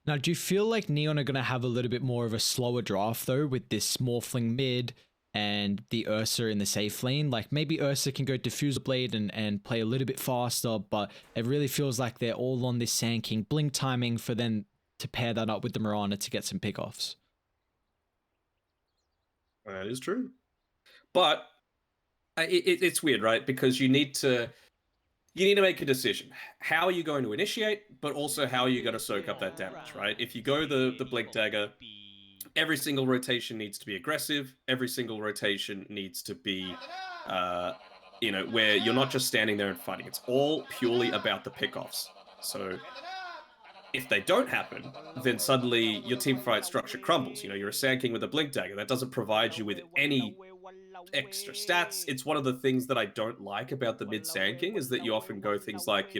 Now, do you feel like Neon are going to have a little bit more of a slower draft, though, with this Morphling mid and the Ursa in the safe lane? Like, maybe Ursa can go Diffuser Blade and play a little bit faster, but it really feels like they're all on this Sand King blink timing for them to pair that up with the Mirana to get some pickoffs. That is true. But it's weird, right? Because you need to make a decision. How are you going to initiate, but also how are you going to soak up that damage, right? If you go the Blink Dagger, every single rotation needs to be aggressive. Every single rotation needs to be, where you're not just standing there and fighting. It's all purely about the pickoffs. So if they don't happen, then suddenly your team fight structure crumbles. You're a Sand King with a Blink Dagger. That doesn't provide you with any extra stats. It's one of the things that I don't like about the mid Sand King is that you often go things like,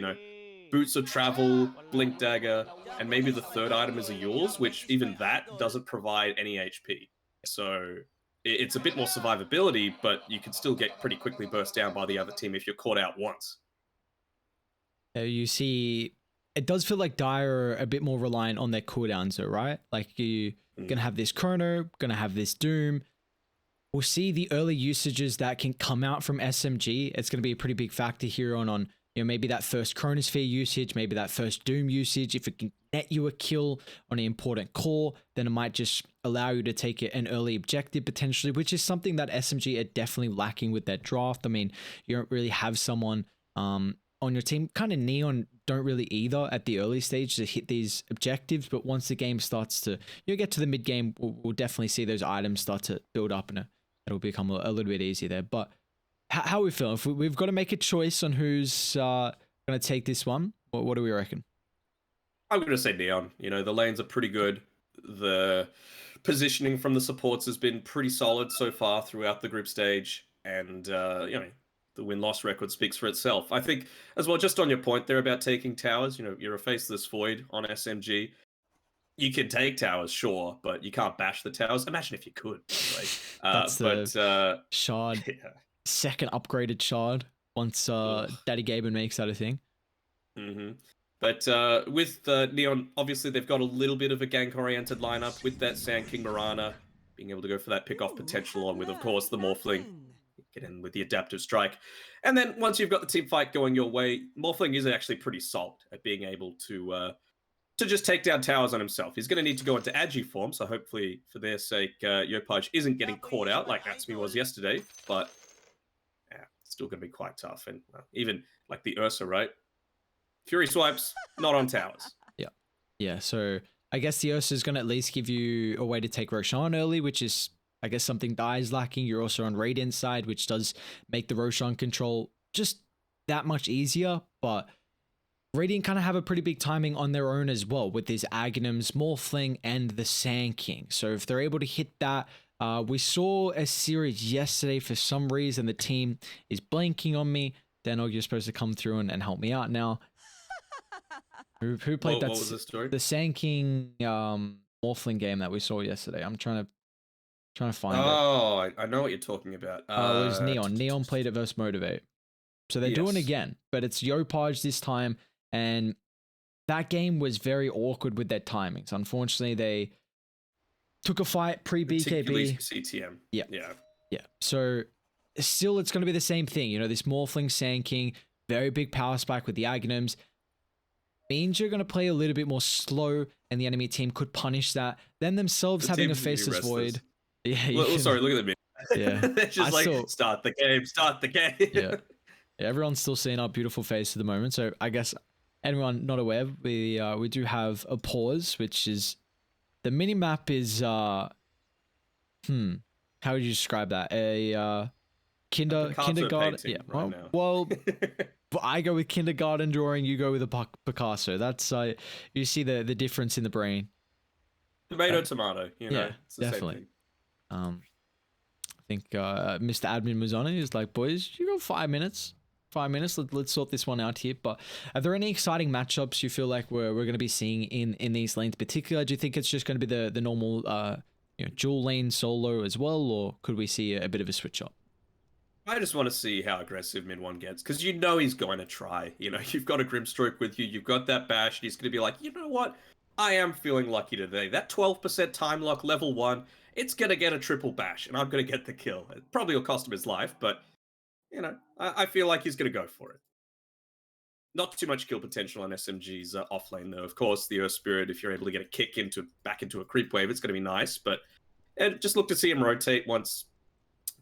Boots of Travel, Blink Dagger, and maybe the third item is a Yules, which even that doesn't provide any HP. So it's a bit more survivability, but you can still get pretty quickly burst down by the other team if you're caught out once. You see, it does feel like Dire are a bit more reliant on their cooldowns, though, right? Like, you're going to have this Chrono, going to have this Doom. We'll see the early usages that can come out from SMG. It's going to be a pretty big factor here on maybe that first Chronosphere usage, maybe that first Doom usage. If it can net you a kill on an important core, then it might just allow you to take an early objective potentially, which is something that SMG are definitely lacking with their draft. I mean, you don't really have someone on your team. Kind of Neon don't really either at the early stage to hit these objectives, but once the game starts to get to the mid game, we'll definitely see those items start to build up and it'll become a little bit easier there. But how are we feeling? If we've got to make a choice on who's going to take this one, what do we reckon? I'm going to say Neon. The lanes are pretty good. The positioning from the supports has been pretty solid so far throughout the group stage. And, the win-loss record speaks for itself. I think, as well, just on your point there about taking towers, you're a faceless void on SMG. You can take towers, sure, but you can't bash the towers. Imagine if you could. Anyway. That's the shard, yeah. second upgraded shard once Daddy Gaben makes that a thing. Mm-hmm. But with Neon, obviously they've got a little bit of a gank-oriented lineup with that Sand King Mirana, being able to go for that pick-off potential on with, of course, the Morphling. Get in with the Adaptive Strike. And then once you've got the team fight going your way, Morphling is actually pretty solid at being able to just take down towers on himself. He's going to need to go into Agi form, so hopefully, for their sake, Yopaj isn't getting caught out like Natsumi was yesterday, but yeah, it's still going to be quite tough. And even like the Ursa, right? Fury swipes, not on towers. Yeah, so I guess the Ursa is going to at least give you a way to take Roshan early, which is, I guess, something Dai is lacking. You're also on Radiant side, which does make the Roshan control just that much easier, but Radiant kind of have a pretty big timing on their own as well with these Aghanims, Morphling, and the Sand King. So if they're able to hit that, we saw a series yesterday. For some reason, the team is blanking on me. Danog, you're supposed to come through and help me out now. Who played that? What was the story? The Sand King Morphling game that we saw yesterday. I'm trying to find it. Oh, I know what you're talking about. It was Neon. Neon played it versus Motivate. So they're doing it again, but it's Yopaj this time. And that game was very awkward with their timings. Unfortunately, they took a fight pre-BKB. CTM. Yeah. So still, it's going to be the same thing. This Morphling Sand King, very big power spike with the Aghanims. Means you're going to play a little bit more slow, and the enemy team could punish that. Then themselves having a faceless void. Yeah. Sorry, look at them. Yeah. They're just start the game. Yeah. Everyone's still seeing our beautiful face at the moment. So I guess anyone not aware, we do have a pause, which is the mini map is how would you describe that? A kindergarten. Yeah. Well, I go with kindergarten drawing. You go with a Picasso. That's you see the difference in the brain. Tomato. Yeah, it's the definitely. Same thing. I think Mr. Admin was on it. He was like, "Boys, you got 5 minutes. 5 minutes. Let's sort this one out here." But are there any exciting matchups you feel like we're going to be seeing in these lanes? Particularly, do you think it's just going to be the normal dual lane solo as well, or could we see a bit of a switch up? I just want to see how aggressive Min 1 gets, because he's going to try. You've got a Grimstroke with you, you've got that bash, and he's going to be like, you know what? I am feeling lucky today. That 12% time lock level 1, it's going to get a triple bash, and I'm going to get the kill. It probably will cost him his life, but, you know, I feel like he's going to go for it. Not too much kill potential on SMG's off lane, though. Of course, the Earth Spirit, if you're able to get a kick back into a creep wave, it's going to be nice, but just look to see him rotate once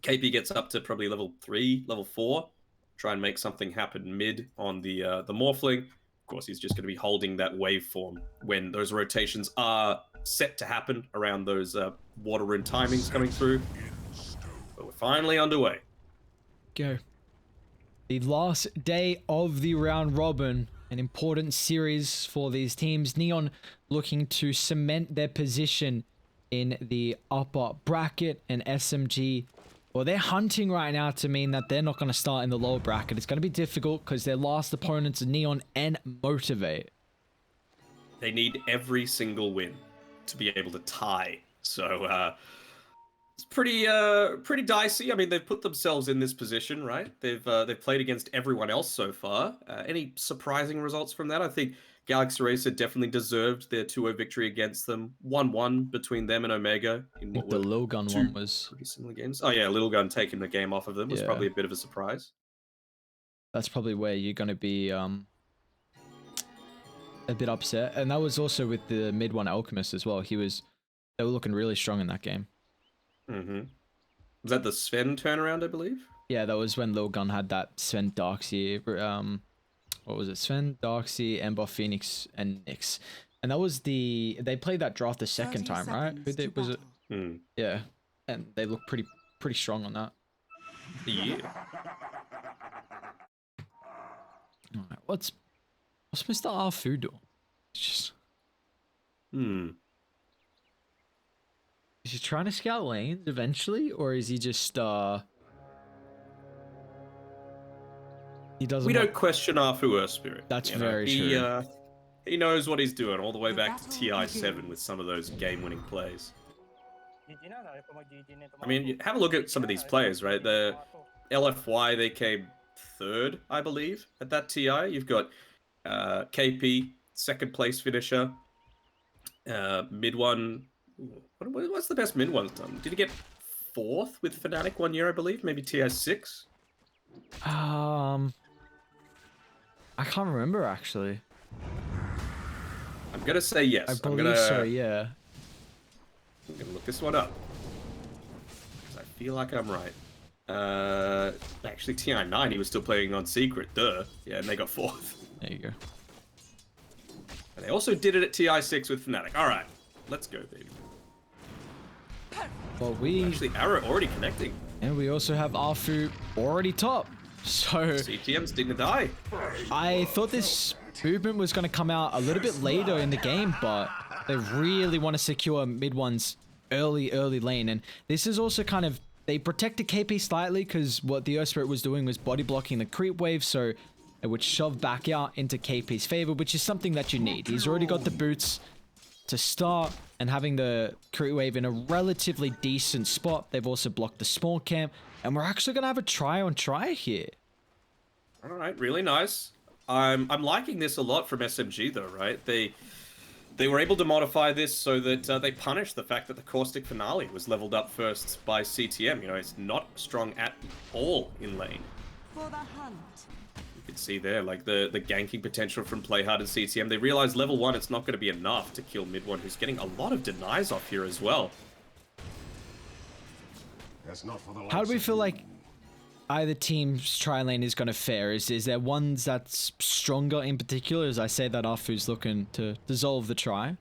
KP gets up to probably level 3, level 4. Try and make something happen mid on the Morphling. Of course, he's just going to be holding that waveform when those rotations are set to happen around those water rune timings coming through. But we're finally underway. Go. The last day of the round robin, an important series for these teams. Neon looking to cement their position in the upper bracket, and SMG, well, they're hunting right now to mean that they're not going to start in the lower bracket. It's going to be difficult because their last opponents are Neon and Motivate. They need every single win to be able to tie. So it's pretty dicey. I mean, they've put themselves in this position, right? They've played against everyone else so far. Any surprising results from that? I think Galaxy Racer definitely deserved their 2-0 victory against them. 1-1 between them and Omega in what The were Lil Gun two one was pretty similar games. Oh yeah, Little Gun taking the game off of them was probably a bit of a surprise. That's probably where you're going to be a bit upset. And that was also with the mid one Alchemist as well. They were looking really strong in that game. Mm-hmm. Was that the Sven turnaround, I believe? Yeah, that was when Lil Gun had that Sven Darkseid, what was it? Sven, Darkseid, Ember, Phoenix, and Nyx. And that was they played that draft the second time, right? Was it? Yeah. And they looked pretty strong on that. Yeah. Alright, what's Mr. Arfu doing? It's just... Is he trying to scout lanes eventually, or is he just he doesn't? We don't question Arfu Earth Spirit. That's very true. He knows what he's doing all the way back to TI7 with some of those game-winning plays. I mean, have a look at some of these players, right? The LFY, they came 3rd, I believe, at that TI. You've got KP, 2nd place finisher. Mid one. What's the best mid one's done? Did he get 4th with Fnatic 1 year, I believe? Maybe TI6? I can't remember actually. I'm gonna say yes. I believe so, yeah. I'm gonna look this one up. Because I feel like I'm right. Actually, TI9, he was still playing on Secret, duh. Yeah, and they got 4th. There you go. And they also did it at TI6 with Fnatic. Alright, let's go, baby. Well, actually, Arrow already connecting. And we also have Arfu already top. So... CTM's didn't die. I thought this movement was going to come out a little bit later in the game, but they really want to secure mid one's early lane. And this is also kind of... They protected KP slightly because what the Earth Spirit was doing was body blocking the creep wave, so it would shove back out into KP's favor, which is something that you need. He's already got the boots to start, and having the creep wave in a relatively decent spot. They've also blocked the small camp, and we're actually going to have a try on try here. All right, really nice. I'm liking this a lot from SMG though, right? They were able to modify this so that they punished the fact that the Caustic Finale was leveled up first by CTM. You know, it's not strong at all in lane. For the hunt. You can see there, like, the ganking potential from Playhard and CTM. They realized level 1, it's not going to be enough to kill mid one, who's getting a lot of denies off here as well. How do we feel like either team's try lane is going to fare? Is there ones that's stronger in particular? As I say that Arfu's looking to dissolve the try.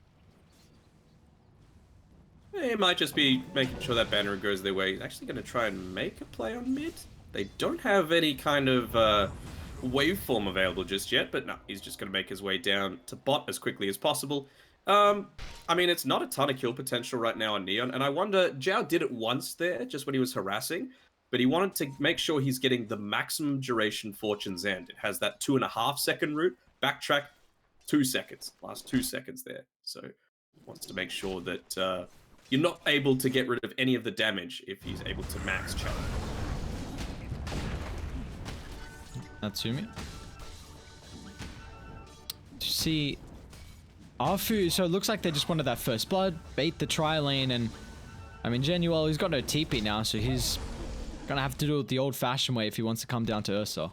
It might just be making sure that banner goes their way. He's actually going to try and make a play on mid. They don't have any kind of waveform available just yet, but no, he's just going to make his way down to bot as quickly as possible. I mean, it's not a ton of kill potential right now on Neon, and I wonder, Zhao did it once there, just when he was harassing, but he wanted to make sure he's getting the maximum duration Fortune's End. It has that 2.5 second route, backtrack 2 seconds, last 2 seconds there. So he wants to make sure that you're not able to get rid of any of the damage if he's able to max challenge. Natsumi. To see Arfu, so it looks like they just wanted that first blood, bait the tri lane, and I mean, Genuel, he's got no TP now, so he's gonna have to do it the old-fashioned way if he wants to come down to Ursa.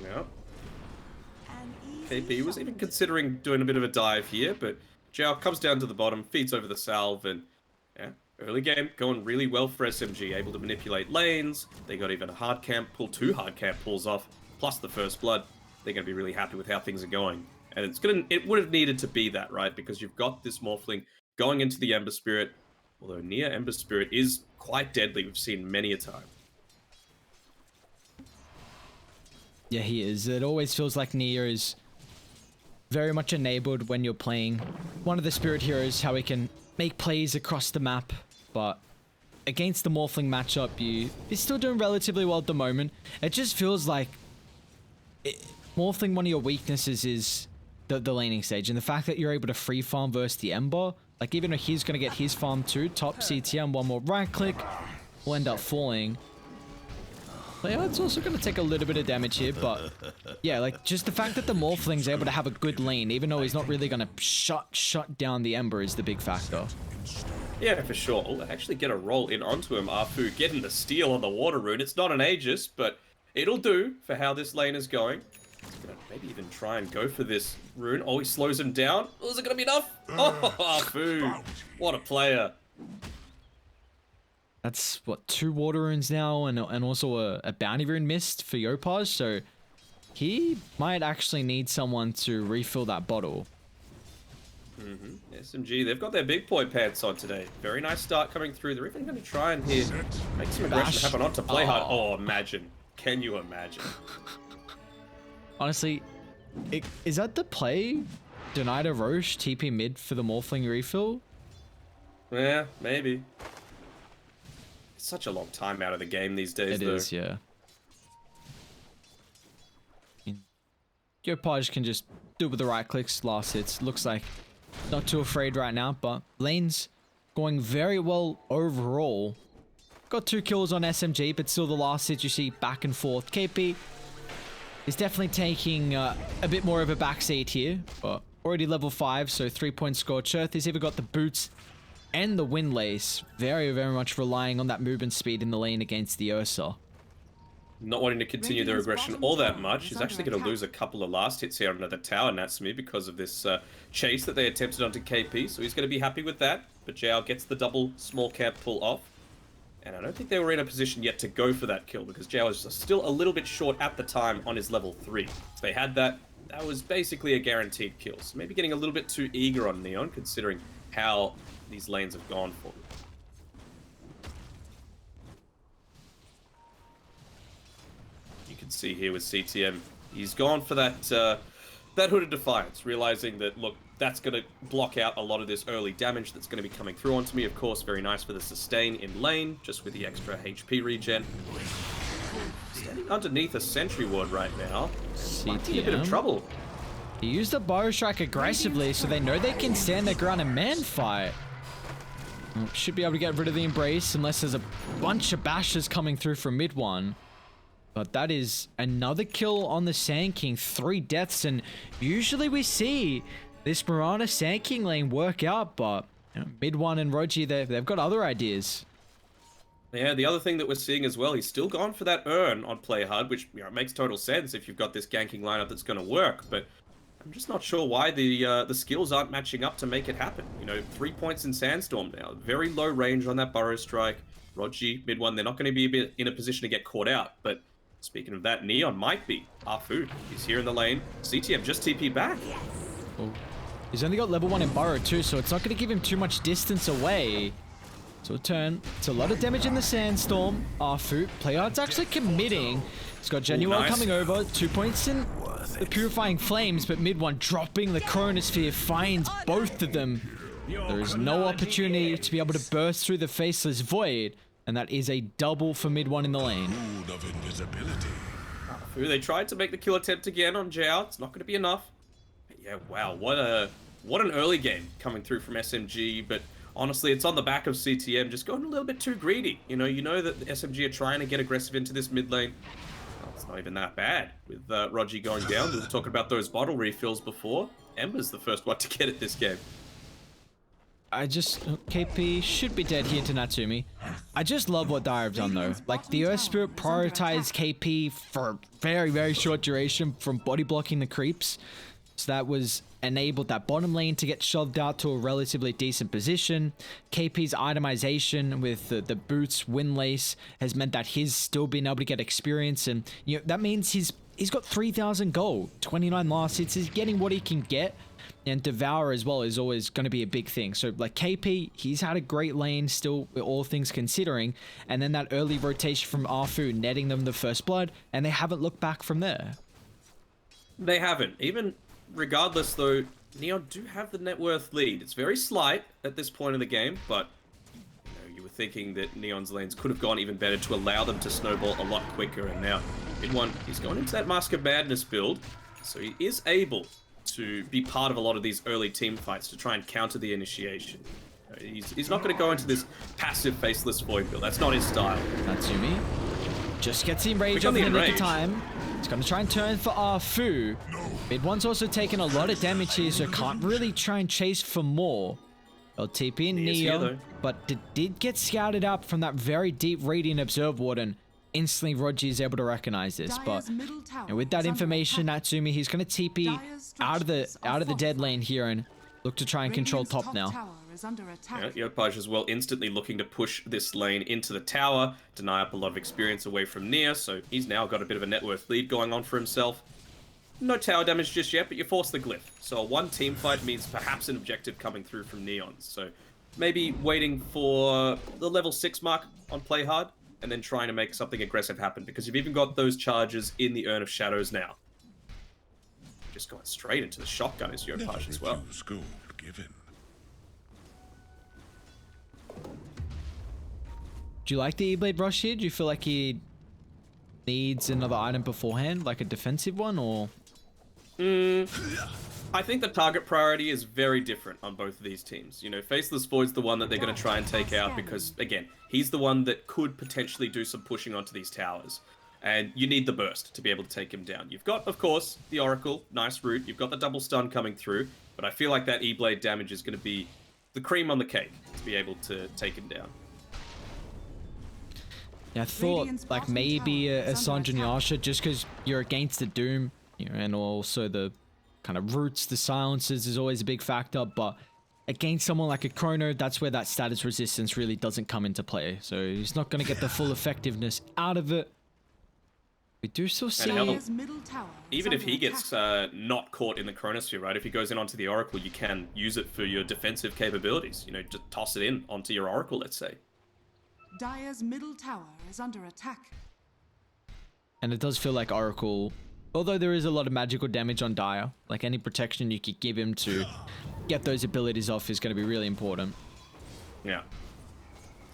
Yeah. KP was even considering doing a bit of a dive here, but Zhao comes down to the bottom, feeds over the salve, and yeah, early game going really well for SMG, able to manipulate lanes. They got even a hard camp pull, 2 hard camp pulls off, plus the first blood. They're gonna be really happy with how things are going. And it would have needed to be that, right? Because you've got this Morphling going into the Ember Spirit, although near Ember Spirit is quite deadly, we've seen many a time. Yeah, he is. It always feels like Nia is very much enabled when you're playing one of the Spirit heroes, how he can make plays across the map, but against the Morphling matchup, you're still doing relatively well at the moment. It just feels like Morphling, one of your weaknesses is the laning stage, and the fact that you're able to free farm versus the Ember, like even though he's going to get his farm too, top CTM, one more right click, will end up falling. Player's also going to take a little bit of damage here, but yeah, like just the fact that the Morphling's able to have a good lane, even though he's not really going to shut down the Ember, is the big factor. Yeah, for sure. We'll actually get a roll in onto him. Arfu getting the steal on the water rune. It's not an Aegis, but it'll do for how this lane is going. He's gonna maybe even try and go for this rune. Oh, he slows him down. Oh, is it gonna be enough? Oh, Arfu. What a player. That's, what, 2 water runes now, and also a bounty rune missed for Yopaj, so he might actually need someone to refill that bottle. SMG, they've got their big boy pants on today. Very nice start coming through. They're even going to try and here make some aggression happen on to play hard. Oh, imagine. Can you imagine? Honestly, is that the play? Denied a Roche TP mid for the Morphling refill? Yeah, maybe. It's such a long time out of the game these days, though. It is, yeah. Yopaj can just do it with the right clicks, last hits. Looks like not too afraid right now, but lane's going very well overall. Got 2 kills on SMG, but still the last hit you see back and forth. KP is definitely taking a bit more of a backseat here, but already level 5, so 3-point score. Cherth has even got the boots and the windlace. Very, very much relying on that movement speed in the lane against the Ursa. Not wanting to continue their aggression all that much. He's actually going to lose a couple of last hits here under the tower, Natsumi, because of this chase that they attempted onto KP. So he's going to be happy with that. But Zhao gets the double small camp pull off. And I don't think they were in a position yet to go for that kill, because Zhao is still a little bit short at the time on his level 3. If they had that, that was basically a guaranteed kill. So maybe getting a little bit too eager on Neon, considering how these lanes have gone for them. See here with CTM, he's gone for that that Hooded Defiance, realizing that, look, that's going to block out a lot of this early damage that's going to be coming through onto me. Of course, very nice for the sustain in lane, just with the extra HP regen. Standing underneath a sentry ward right now. Might be in a bit of trouble. He used the Burrow Strike aggressively, so they know they can stand their ground and man fight. Should be able to get rid of the Embrace, unless there's a bunch of bashes coming through from mid one. But that is another kill on the Sand King, 3 deaths, and usually we see this Mirana Sand King lane work out, but you know, mid one and Roji, they've got other ideas. Yeah, the other thing that we're seeing as well, he's still gone for that Urn on Play Hard, which, you know, makes total sense if you've got this ganking lineup that's going to work, but I'm just not sure why the skills aren't matching up to make it happen. You know, 3 points in Sandstorm now, very low range on that Burrow Strike. Roji, mid one, they're not going to be in a position to get caught out, but speaking of that, Neon might be. Arfu, he's here in the lane. CTM just TP back. Oh. He's only got level 1 in Burrow too, so it's not going to give him too much distance away. So a turn. It's a lot of damage in the Sandstorm. Arfu, Playard's actually committing. He's got Genuel coming over. 2 points in the Purifying Flames, but mid one dropping the Chronosphere finds both of them. There is no opportunity to be able to burst through the Faceless Void. And that is a double for mid one in the lane. They tried to make the kill attempt again on Zhao. It's not going to be enough. But yeah, wow, what an early game coming through from SMG. But honestly, it's on the back of CTM just going a little bit too greedy. You know that the SMG are trying to get aggressive into this mid lane. Well, it's not even that bad with Roji going down. We were talking about those bottle refills before. Ember's the first one to get it this game. KP should be dead here to Natsumi. I just love what Dire have done though. Like the Earth Spirit prioritized KP for a very, very short duration from body blocking the creeps. So that was enabled that bottom lane to get shoved out to a relatively decent position. KP's itemization with the boots, windlace has meant that he's still been able to get experience, and you know that means he's got 3,000 gold, 29 last hits. He's getting what he can get. And Devour as well is always going to be a big thing. So like KP, he's had a great lane still, all things considering. And then that early rotation from Arfu netting them the first blood, and they haven't looked back from there. They haven't. Even regardless though, Neon do have the net worth lead. It's very slight at this point in the game, but you were thinking that Neon's lanes could have gone even better to allow them to snowball a lot quicker. And now, in one, he's going into that Mask of Madness build, so he is able to be part of a lot of these early team fights to try and counter the initiation. He's not going to go into this passive faceless void build. That's not his style. Natsumi just gets the enrage over the nick of time. He's going to try and turn for Arfu. Mid one's also taken a lot of damage here, so can't really try and chase for more. LTP and Neo, but did get scouted up from that very deep Radiant Observe Warden. Instantly Roger is able to recognize this, but with that information, Natsumi, he's going to TP out of the dead lane here and look to try and control top now. Yopaj as well instantly looking to push this lane into the tower, deny up a lot of experience away from Nia, so he's now got a bit of a net worth lead going on for himself. No tower damage just yet, but you force the glyph. So a one team fight means perhaps an objective coming through from Neon. So maybe waiting for the level 6 mark on Play Hard, and then trying to make something aggressive happen, because you've even got those charges in the Urn of Shadows now. Just going straight into the shotgun is Yopaj as well. Do you like the E-Blade rush here? Do you feel like he needs another item beforehand, like a defensive one, or? I think the target priority is very different on both of these teams. You know, Faceless Void's the one that they're going to try and take out because, again, he's the one that could potentially do some pushing onto these towers. And you need the burst to be able to take him down. You've got, of course, the Oracle, nice route. You've got the double stun coming through. But I feel like that E-Blade damage is going to be the cream on the cake to be able to take him down. Yeah, I thought like maybe a Sanjin Yasha, just because you're against the Doom, you know, and also the kind of roots, the silences is always a big factor, but against someone like a Chrono, that's where that status resistance really doesn't come into play. So he's not going to get the full effectiveness out of it. We do still see... Even if he gets not caught in the Chronosphere, right? If he goes in onto the Oracle, you can use it for your defensive capabilities. You know, just toss it in onto your Oracle, let's say. Dire's middle tower is under attack. And it does feel like Oracle, although there is a lot of magical damage on Dire, like any protection you could give him to get those abilities off is going to be really important. Yeah.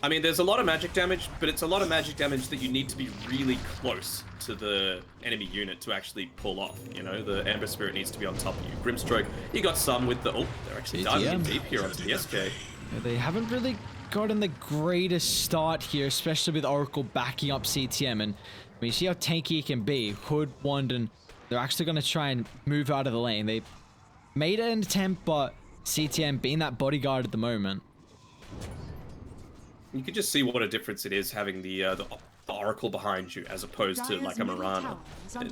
I mean, there's a lot of magic damage, but it's a lot of magic damage that you need to be really close to the enemy unit to actually pull off. You know, the Ember Spirit needs to be on top of you. Grimstroke, you got some with the... Oh, they're actually diving in deep here onto the SK. Yeah, they haven't really gotten the greatest start here, especially with Oracle backing up CTM. And I mean, you see how tanky he can be. Hood, Wand, and they're actually going to try and move out of the lane. They made an attempt, but CTM being that bodyguard at the moment. You can just see what a difference it is having the Oracle behind you as opposed to like a Mirana.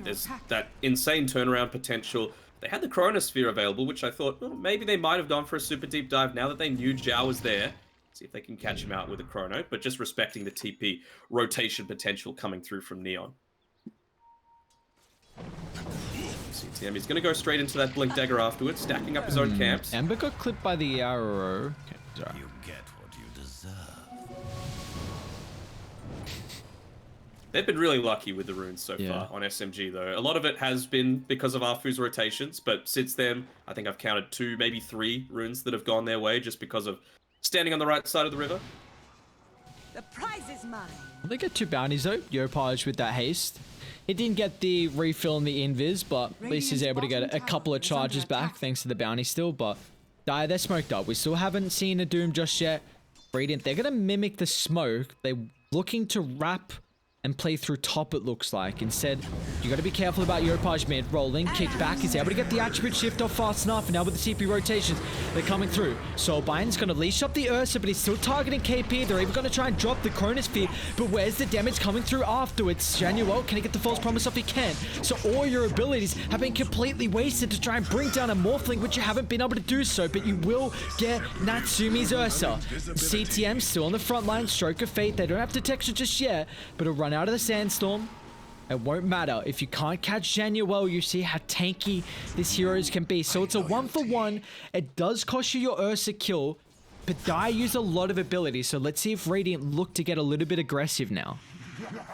There's that insane turnaround potential. They had the Chronosphere available, which I thought, well, maybe they might have gone for a super deep dive now that they knew Zhao was there. See if they can catch him out with a Chrono, but just respecting the TP rotation potential coming through from Neon. CTM, he's going to go straight into that Blink Dagger afterwards, stacking up his own camps. Ember got clipped by the arrow. Okay, sorry. You get what you deserve. They've been really lucky with the runes so far on SMG, though. A lot of it has been because of Arfu's rotations, but since then, I think I've counted 2, maybe 3 runes that have gone their way just because of standing on the right side of the river. The prize is mine. They get 2 bounties, though. Yopaj with that haste. He didn't get the refill in the invis, but at least he's able to get a couple of charges back thanks to the bounty still, but Dire, they're smoked up. We still haven't seen a Doom just yet. Radiant, they're going to mimic the smoke. They're looking to wrap and play through top, it looks like. Instead, you got to be careful about Yopaj mid. Rolling, kick back. He's able to get the attribute shift off fast enough. And now with the CP rotations, they're coming through. So Biden's going to leash up the Ursa, but he's still targeting KP. They're even going to try and drop the Chronosphere. But where's the damage coming through afterwards? Januel, can he get the false promise off? He can. So all your abilities have been completely wasted to try and bring down a Morphling, which you haven't been able to do so. But you will get Natsumi's Ursa. CTM still on the front line. Stroke of fate. They don't have detection just yet, but a run out of the sandstorm. It won't matter. If you can't catch Januel, you see how tanky this heroes can be. So it's a 1-for-1. It does cost you your Ursa kill, but Dire used a lot of abilities. So let's see if Radiant look to get a little bit aggressive now.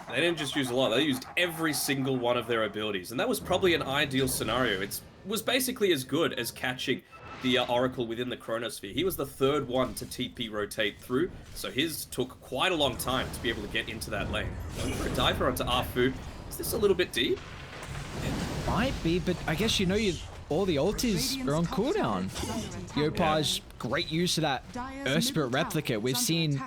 They didn't just use a lot, they used every single one of their abilities. And that was probably an ideal scenario. It was basically as good as catching the Oracle within the Chronosphere. He was the third one to TP rotate through, so his took quite a long time to be able to get into that lane. Going for a diver onto Afu. Is this a little bit deep? It might be, but I guess all the ultis are on cooldown. Yopaj, great use of that Earth Spirit replicate. We've seen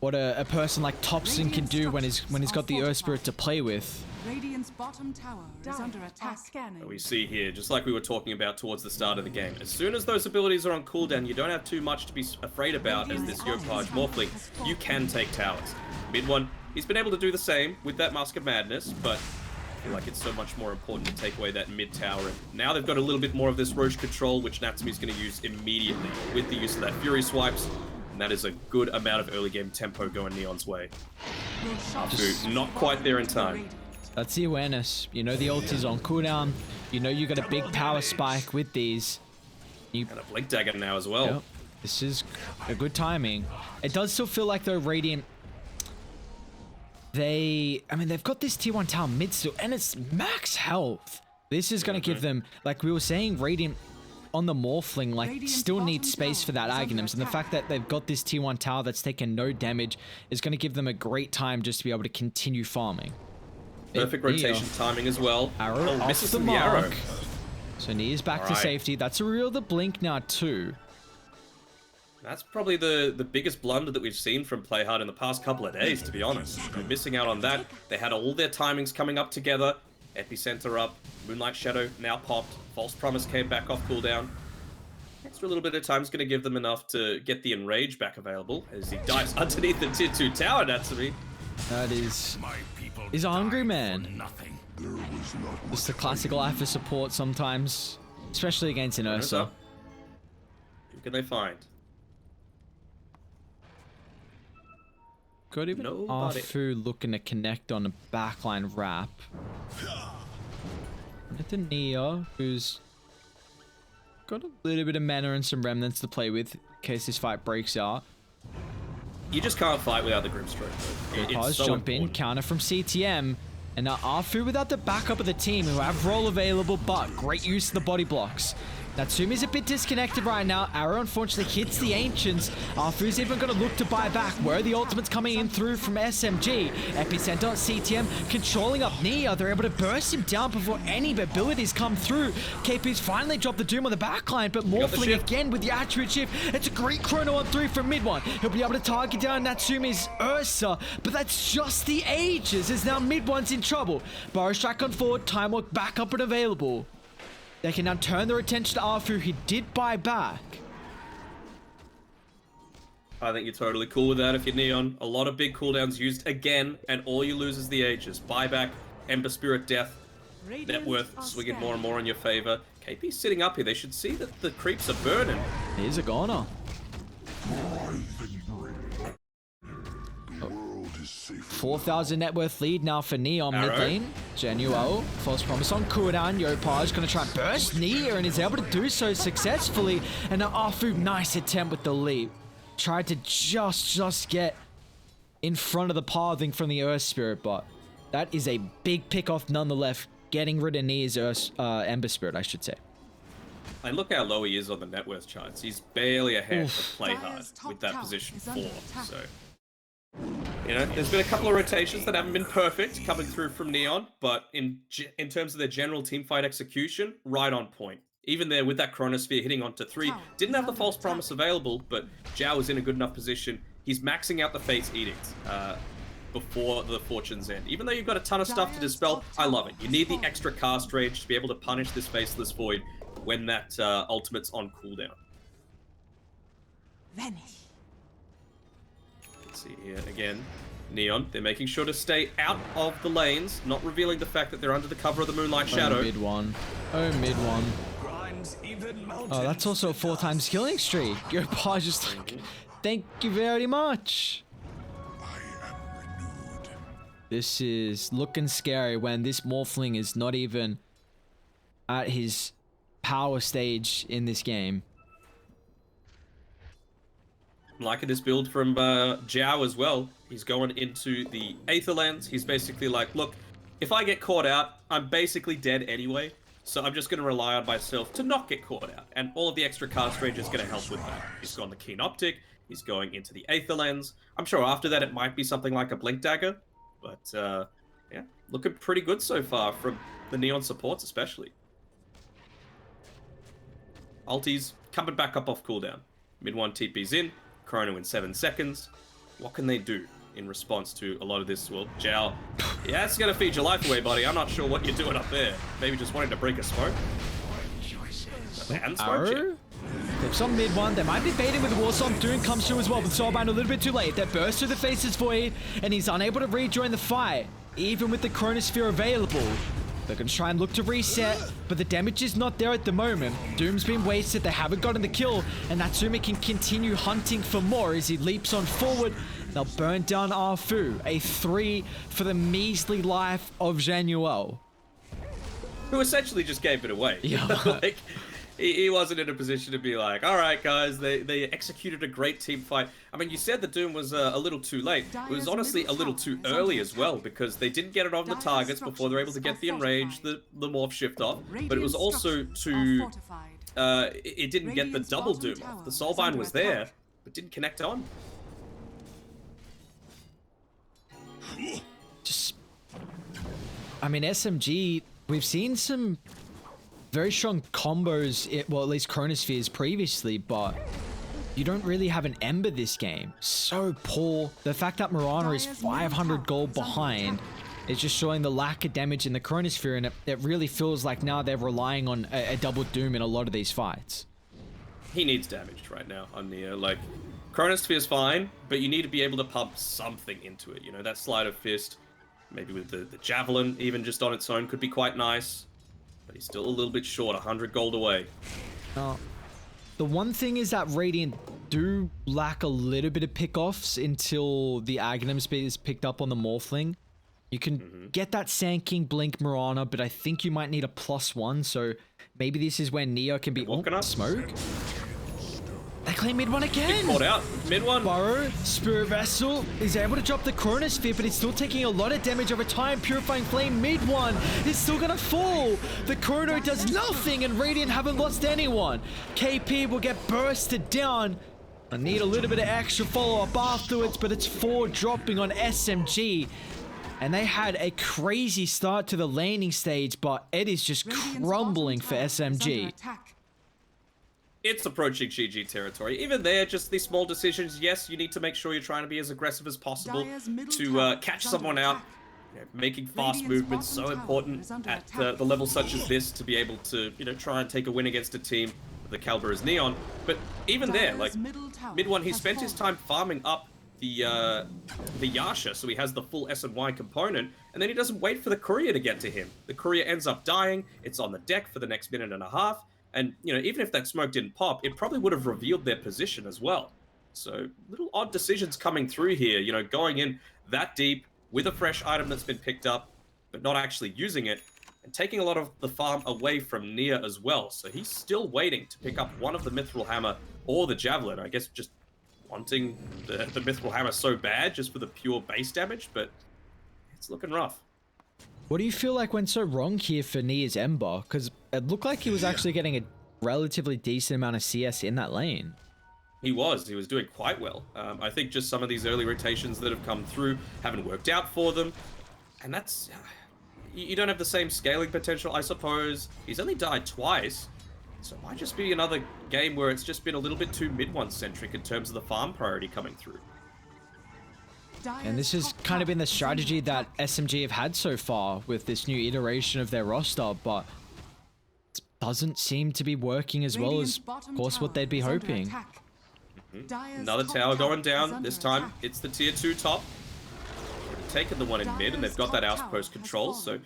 what a person like Thompson can do when he's got the Earth Spirit to play with. Radiant's bottom tower is under attack. We see here, just like we were talking about towards the start of the game, as soon as those abilities are on cooldown, you don't have too much to be afraid about as this Yopaj Morphling. You can take towers. Mid one, he's been able to do the same with that Mask of Madness, but I feel like it's so much more important to take away that mid tower. And now they've got a little bit more of this Roche control, which Natsumi's going to use immediately with the use of that Fury swipes. And that is a good amount of early game tempo going Neon's way. Afu, not quite there in time. That's the awareness. You know the ult is on cooldown. You know you got a big power spike with these. And a Blink Dagger now as well. Yep. This is a good timing. It does still feel like though Radiant, they've got this tier 1 tower mid still, and it's max health. This is going to give them, like we were saying, Radiant on the Morphling, like, still needs space for that Aghanims, and the fact that they've got this tier 1 tower that's taken no damage is going to give them a great time just to be able to continue farming. Perfect rotation timing as well. Arrow off misses the from mark. arrow. So Nia's back to safety. That's a real the blink now too. That's probably the biggest blunder that we've seen from Playhard in the past couple of days, to be honest. They're missing out on that. They had all their timings coming up together. Epicenter up. Moonlight Shadow now popped. False Promise came back off cooldown. Extra little bit of time is going to give them enough to get the Enrage back available as he dives underneath the tier 2 tower, Natsumi. That is... He's a hungry man. Just the classical alpha support sometimes, especially against an Ursa. Who can they find? Got even Afu looking to connect on a backline wrap. With Nia, who's got a little bit of mana and some remnants to play with in case this fight breaks out. You just can't fight without the Grimstroke. It's so jump important. in, counter from CTM. And now Afu without the backup of the team who have roll available, but great use of the body blocks. Natsumi's a bit disconnected right now. Arrow unfortunately hits the Ancients. Afu's even going to look to buy back. Where are the ultimates coming in through from SMG? Epicenter, CTM controlling up Nia. They're able to burst him down before any abilities come through. KP's finally dropped the Doom on the backline, but Morphling again with the attribute shift. It's a great chrono on 3 from mid one. He'll be able to target down Natsumi's Ursa, but that's just the ages as now mid one's in trouble. Burrow strike on forward, time walk back up and available. They can now turn their attention to Afu. He did buy back. I think you're totally cool with that if you're Neon. A lot of big cooldowns used again, and all you lose is the Aegis. Buyback, Ember Spirit Death, net worth swinging more and more in your favor. KP's sitting up here. They should see that the creeps are burning. Here's a goner. 4,000 net worth lead now for Neon mid lane. Januel, false promise on cooldown. Yopaj gonna try and burst Nia and is able to do so successfully. And now Afu, nice attempt with the leap. Tried to just get in front of the pathing from the Earth Spirit, but that is a big pick off nonetheless. Getting rid of Nia's Ember Spirit, I should say. And look how low he is on the net worth charts. He's barely ahead of Playhard with that position 4. So, you know, there's been a couple of rotations that haven't been perfect coming through from Neon, but in terms of their general teamfight execution, right on point. Even there with that Chronosphere hitting onto 3, didn't have the false promise available, but Zhao was in a good enough position. He's maxing out the Fate's Edict. before the Fortune's End. Even though you've got a ton of stuff to dispel, I love it. You need the extra cast range to be able to punish this Faceless Void when that ultimate's on cooldown. Vanish. Let's see here again. Neon, they're making sure to stay out of the lanes, not revealing the fact that they're under the cover of the Moonlight Shadow. Oh, mid one. Oh, mid one. Oh, that's also a 4 times killing streak. Your paw just like, thank you very much. This is looking scary when this Morphling is not even at his power stage in this game. I'm liking this build from Zhao as well. He's going into the Aetherlands. He's basically like, look, if I get caught out, I'm basically dead anyway. So I'm just going to rely on myself to not get caught out. And all of the extra cast range is going to help with that. He's gone the Keen Optic. He's going into the Aetherlands. I'm sure after that it might be something like a Blink Dagger. But yeah, looking pretty good so far from the Neon supports especially. Ultis coming back up off cooldown. Mid 1 TP's in. Chrono in 7 seconds. What can they do in response to a lot of this? Well, Zhao, yeah, it's going to feed your life away, buddy. I'm not sure what you're doing up there. Maybe just wanting to break a smoke. And smoke check. Clips on mid one. They might be baiting with the Warsong. Doom comes through as well, but Soulbind a little bit too late. That burst through the Faceless Void, and he's unable to rejoin the fight, even with the Chronosphere available. They're going to try and look to reset, but the damage is not there at the moment. Doom's been wasted. They haven't gotten the kill, and Natsumi can continue hunting for more as he leaps on forward. They'll burn down Arfu. A 3 for the measly life of Januel, who essentially just gave it away. Yeah. Like, he wasn't in a position to be like, all right, guys, they executed a great team fight. I mean, you said the Doom was a little too late. It was honestly a little too early as well, because they didn't get it on the targets before they were able to get the enrage, the morph shift off. But it was also too... it didn't get the double Doom off. The Soulbind was there, but didn't connect on. just... I mean, SMG, we've seen some very strong combos, well, at least Chronospheres previously, but you don't really have an Ember this game. So poor. The fact that Mirana is 500 gold behind is just showing the lack of damage in the Chronosphere, and it really feels like now they're relying on a double Doom in a lot of these fights. He needs damage right now on Neo. Like, Chronosphere's fine, but you need to be able to pump something into it. You know, that Sleight of Fist, maybe with the Javelin, even just on its own, could be quite nice. But he's still a little bit short, 100 gold away. The one thing is that Radiant do lack a little bit of pickoffs until the Aghanim speed is picked up on the Morphling. You can get that Sand King Blink Mirana, but I think you might need a +1, so maybe this is where Neo can be... Oh, smoke? They claim mid one again! Caught out. Mid one. Burrow, Spirit Vessel is able to drop the Chronosphere, but it's still taking a lot of damage over time. Purifying Flame mid one is still gonna fall. The Chrono does nothing, and Radiant haven't lost anyone. KP will get bursted down. I need a little bit of extra follow-up afterwards, but it's 4 dropping on SMG. And they had a crazy start to the laning stage, but it is just crumbling for SMG. It's approaching GG territory. Even there, just these small decisions. Yes, you need to make sure you're trying to be as aggressive as possible to catch someone out. You know, making fast movements so important at the level such as this to be able to, you know, try and take a win against a team of the caliber as Neon. But even there, like mid one, he spent his time farming up the Yasha, so he has the full S&Y component, and then he doesn't wait for the courier to get to him. The courier ends up dying. It's on the deck for the next minute and a half. And, you know, even if that smoke didn't pop, it probably would have revealed their position as well. So, little odd decisions coming through here, you know, going in that deep with a fresh item that's been picked up, but not actually using it, and taking a lot of the farm away from Nia as well. So he's still waiting to pick up one of the Mithril Hammer or the Javelin. I guess just wanting the Mithril Hammer so bad just for the pure base damage, but it's looking rough. What do you feel like went so wrong here for Nia's Ember? Because it looked like he was actually getting a relatively decent amount of CS in that lane. He was doing quite well. I think just some of these early rotations that have come through haven't worked out for them. And that's... you don't have the same scaling potential, I suppose. He's only died twice. So it might just be another game where it's just been a little bit too mid-one centric in terms of the farm priority coming through. And this has kind of been the strategy that SMG have had so far with this new iteration of their roster, but it doesn't seem to be working as well as, of course, what they'd be hoping. Another tower going down. This time, it's the tier 2 top. They've taken the one in mid, and they've got that outpost control, so...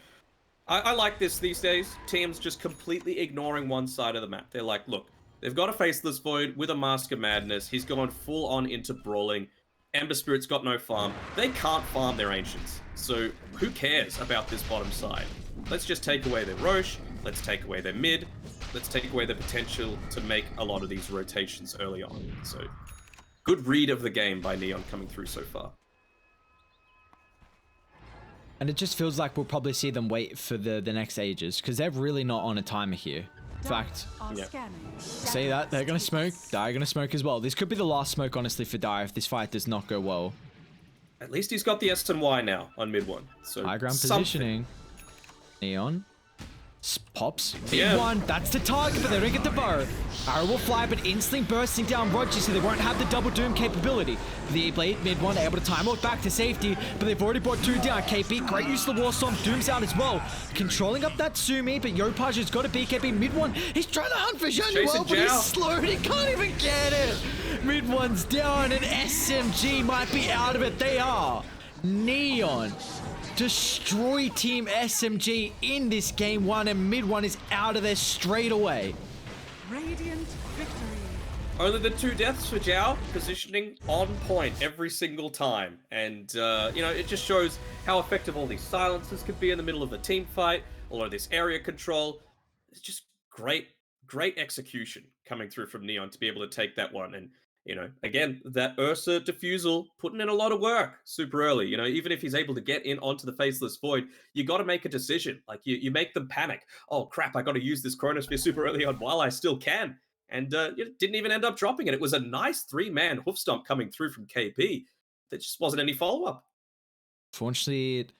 I like this these days. Teams just completely ignoring one side of the map. They're like, look, they've got a Faceless Void with a Mask of Madness. He's going full on into brawling. Ember Spirit's got no farm. They can't farm their Ancients. So who cares about this bottom side? Let's just take away their Roche. Let's take away their mid. Let's take away the potential to make a lot of these rotations early on. So good read of the game by Neon coming through so far. And it just feels like we'll probably see them wait for the next ages, because they're really not on a timer here. In fact, see that? They're going to smoke. Dire going to smoke as well. This could be the last smoke, honestly, for Dire if this fight does not go well. At least he's got the S and Y now on mid one. So high ground positioning. Neon. Pops. Yeah. One. That's the target, but they don't get the bow. Arrow will fly, but instantly bursting down Roger, so they won't have the double doom capability. The blade mid one able to time out back to safety, but they've already brought 2 down. KP, great use of the Warstorm. Doom's out as well. Controlling up that Sumi, but Yopaj has got a BKB mid one. He's trying to hunt for Januel, but he's slowed. He can't even get it. Mid one's down, and SMG might be out of it. They are. Neon destroy Team SMG in this game 1, and mid one is out of there straight away. Radiant victory. Only the 2 deaths for Zhao, positioning on point every single time. And, you know, it just shows how effective all these silences could be in the middle of a team fight, all of this area control. It's just great execution coming through from Neon to be able to take that one. And, you know, again, that Ursa defusal, putting in a lot of work super early. You know, even if he's able to get in onto the Faceless Void, you got to make a decision. Like, you make them panic. Oh, crap, I got to use this Chronosphere super early on while I still can. And it didn't even end up dropping it. It was a nice 3-man hoof stomp coming through from KP. There just wasn't any follow-up. Fortunately, it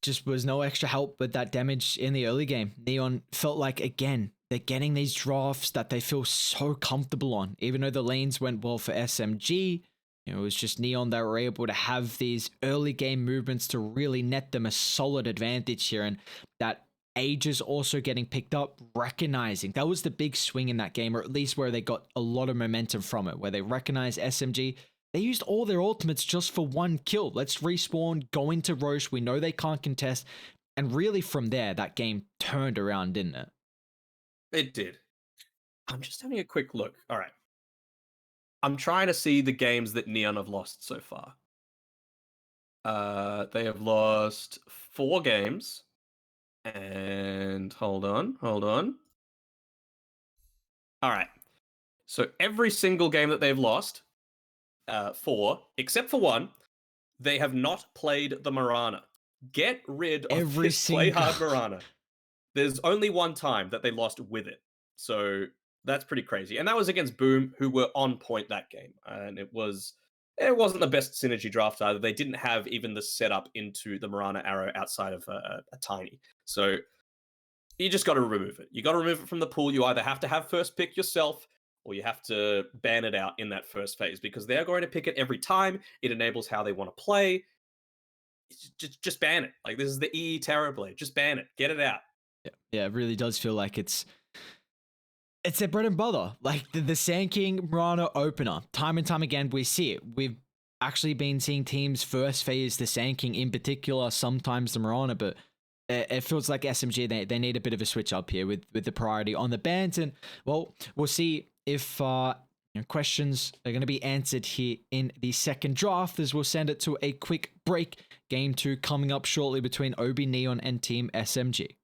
just was no extra help with that damage in the early game. Neon felt like, again, they're getting these drafts that they feel so comfortable on. Even though the lanes went well for SMG, it was just Neon that were able to have these early game movements to really net them a solid advantage here. And that Ages also getting picked up, recognizing that was the big swing in that game, or at least where they got a lot of momentum from it, where they recognized SMG. They used all their ultimates just for 1 kill. Let's respawn, go into Roche. We know they can't contest. And really from there, that game turned around, didn't it? It did. I'm just having a quick look. All right. I'm trying to see the games that Neon have lost so far. They have lost 4 games. And hold on. All right. So every single game that they've lost, 4, except for 1, they have not played the Mirana. Get rid of this Play Hard Mirana. There's only 1 time that they lost with it. So that's pretty crazy. And that was against Boom, who were on point that game. And it wasn't the best synergy draft either. They didn't have even the setup into the Mirana arrow outside of a Tiny. So you just got to remove it. You got to remove it from the pool. You either have to have first pick yourself, or you have to ban it out in that first phase, because they're going to pick it every time. It enables how they want to play. Just ban it. Like, this is the EE Terrorblade. Just ban it. Get it out. Yeah, it really does feel like it's their bread and butter. Like the Sand King Mirana opener, time and time again, we see it. We've actually been seeing teams first phase the Sand King in particular, sometimes the Mirana, but it feels like SMG, they need a bit of a switch up here with the priority on the bans. And, well, we'll see if questions are going to be answered here in the second draft, as we'll send it to a quick break. Game 2 coming up shortly between OB.Neon and Team SMG.